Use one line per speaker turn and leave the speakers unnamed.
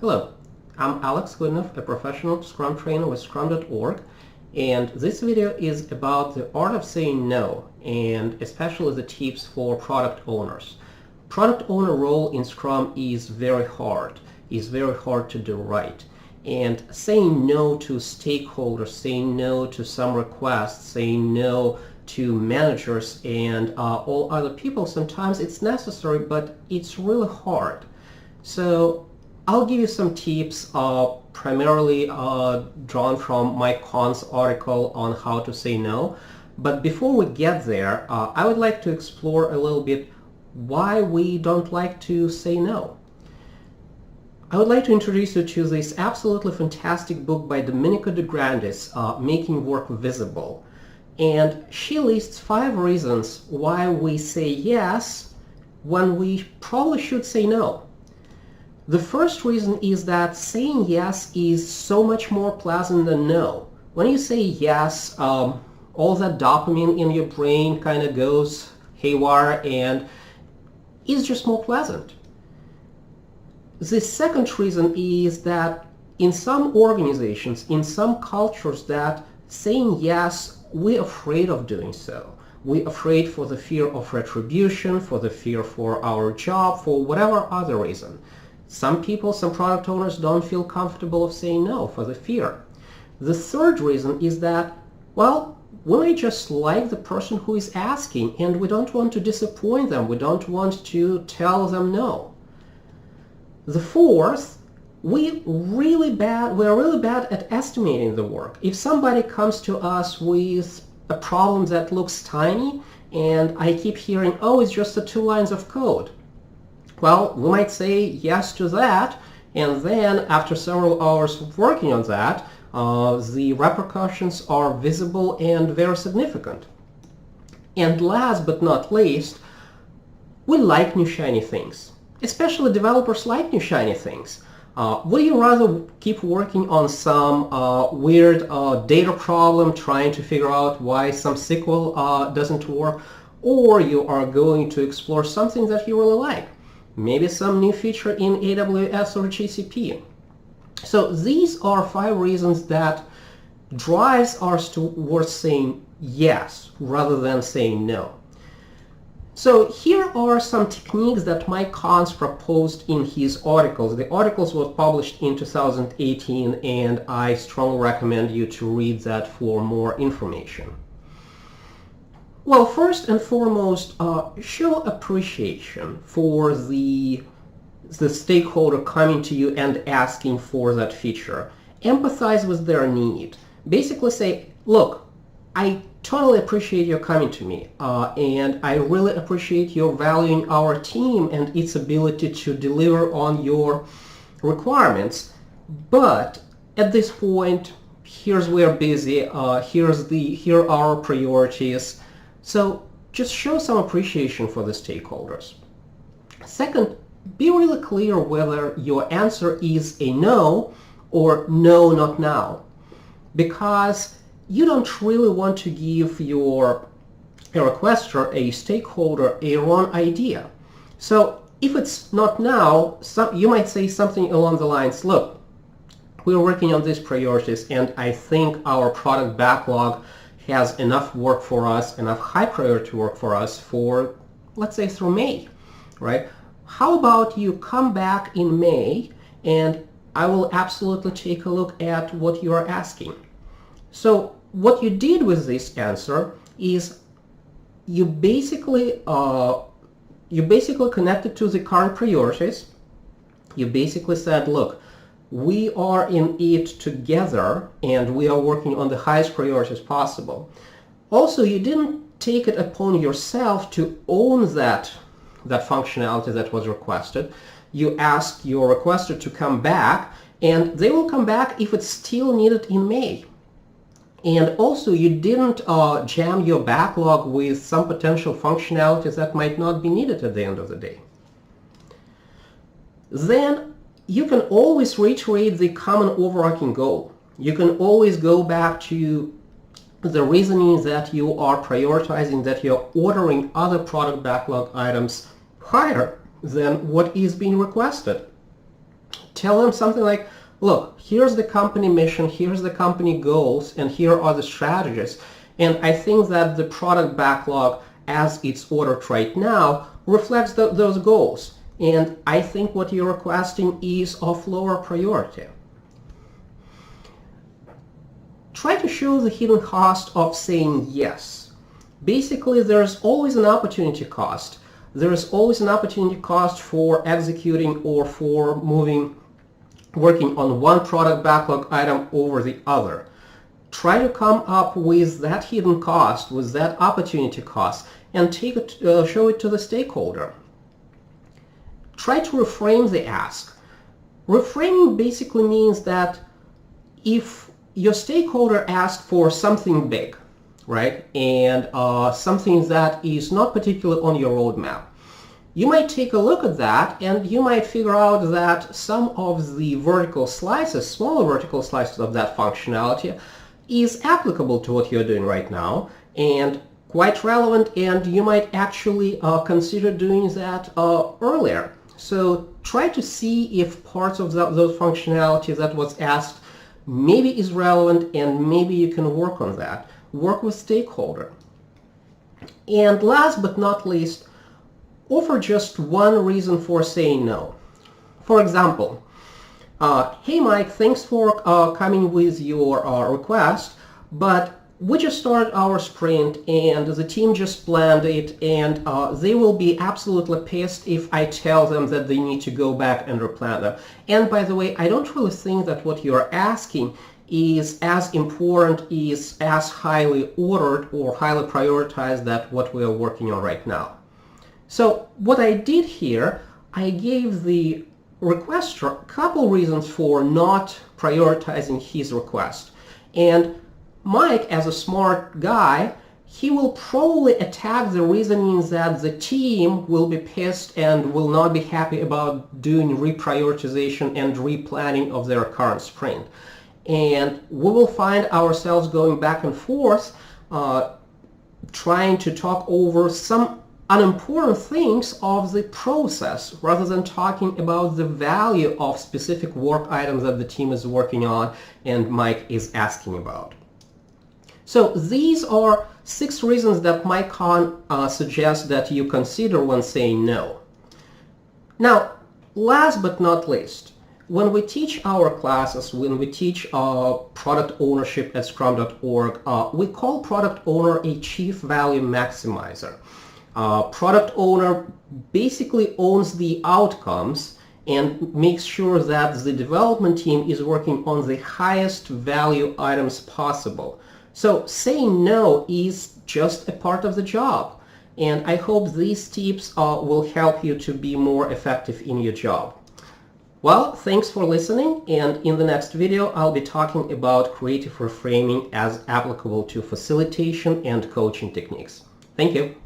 Hello, I'm Alex Goodenough, a professional Scrum trainer with Scrum.org, and this video is about the art of saying no, and especially the tips for product owners. Product owner role in Scrum is very hard to do right. And saying no to stakeholders, saying no to some requests, saying no to managers and all other people, sometimes it's necessary, but it's really hard. So I'll give you some tips, primarily drawn from Mike Kahn's article on how to say no. But before we get there, I would like to explore a little bit why we don't like to say no. I would like to introduce you to this absolutely fantastic book by Domenico De Grandiis, Making Work Visible. And she lists 5 reasons why we say yes when we probably should say no. The first reason is that saying yes is so much more pleasant than no. When you say yes, all that dopamine in your brain kind of goes haywire and is just more pleasant. The second reason is that in some organizations, in some cultures, that saying yes, we're afraid of doing so. We're afraid for the fear of retribution, for the fear for our job, for whatever other reason. Some people, some product owners don't feel comfortable of saying no for the fear. The third reason is that, well, we may just like the person who is asking and we don't want to disappoint them. We don't want to tell them no. The fourth, we're really bad at estimating the work. If somebody comes to us with a problem that looks tiny and I keep hearing, oh, it's just 2 lines of code. Well, we might say yes to that, and then after several hours of working on that, the repercussions are visible and very significant. And last but not least, we like new shiny things. Especially developers like new shiny things. Would you rather keep working on some weird data problem, trying to figure out why some SQL doesn't work, or you are going to explore something that you really like? Maybe some new feature in AWS or GCP. So these are 5 reasons that drives us towards saying yes rather than saying no. So here are some techniques that Mike Kahn proposed in his articles. The articles were published in 2018, and I strongly recommend you to read that for more information. Well, first and foremost, show appreciation for the stakeholder coming to you and asking for that feature. Empathize with their need. Basically say, look, I totally appreciate your coming to me, and I really appreciate your valuing our team and its ability to deliver on your requirements. But at this point, here's we're busy, here are our priorities. So just show some appreciation for the stakeholders. Second, be really clear whether your answer is a no or no, not now, because you don't really want to give a requester, a stakeholder, a wrong idea. So if it's not now, you might say something along the lines, look, we're working on these priorities and I think our product backlog has enough work for us, enough high priority work for us for, let's say, through May, right? How about you come back in May and I will absolutely take a look at what you are asking. So what you did with this answer is you basically connected to the current priorities. You basically said, look, we are in it together and we are working on the highest priorities possible. Also, you didn't take it upon yourself to own that functionality that was requested. You asked your requester to come back, and they will come back if it's still needed in May. And also, you didn't jam your backlog with some potential functionalities that might not be needed at the end of the day. Then you can always reiterate the common overarching goal. You can always go back to the reasoning that you are prioritizing, that you're ordering other product backlog items higher than what is being requested. tell them something like, look, here's the company mission, here's the company goals, and here are the strategies. And I think that the product backlog as it's ordered right now reflects those goals. And I think what you're requesting is of lower priority. Try to show the hidden cost of saying yes. Basically, there's always an opportunity cost. There's always an opportunity cost for executing or for working on one product backlog item over the other. Try to come up with that hidden cost, with that opportunity cost, and show it to the stakeholder. Try to reframe the ask. Reframing basically means that if your stakeholder asks for something big, right, and something that is not particularly on your roadmap, you might take a look at that and you might figure out that some of the vertical slices, smaller vertical slices of that functionality is applicable to what you're doing right now and quite relevant, and you might actually consider doing that earlier. So try to see if parts of those functionality that was asked maybe is relevant, and maybe you can work on that. Work with stakeholder. And last but not least, offer just one reason for saying no. For example, hey Mike, thanks for coming with your request, but we just started our sprint and the team just planned it, and they will be absolutely pissed if I tell them that they need to go back and replan them. And by the way, I don't really think that what you're asking is as important, is as highly ordered or highly prioritized that what we are working on right now. So what I did here, I gave the requester a couple reasons for not prioritizing his request. And Mike, as a smart guy, he will probably attack the reasonings that the team will be pissed and will not be happy about doing reprioritization and replanning of their current sprint. And we will find ourselves going back and forth, trying to talk over some unimportant things of the process rather than talking about the value of specific work items that the team is working on and Mike is asking about. So these are 6 reasons that Mike Kahn suggests that you consider when saying no. Now, last but not least, when we teach our classes, when we teach product ownership at scrum.org, we call product owner a chief value maximizer. Product owner basically owns the outcomes and makes sure that the development team is working on the highest value items possible. So saying no is just a part of the job, and I hope these tips will help you to be more effective in your job. Well, thanks for listening, and in the next video I'll be talking about creative reframing as applicable to facilitation and coaching techniques. Thank you.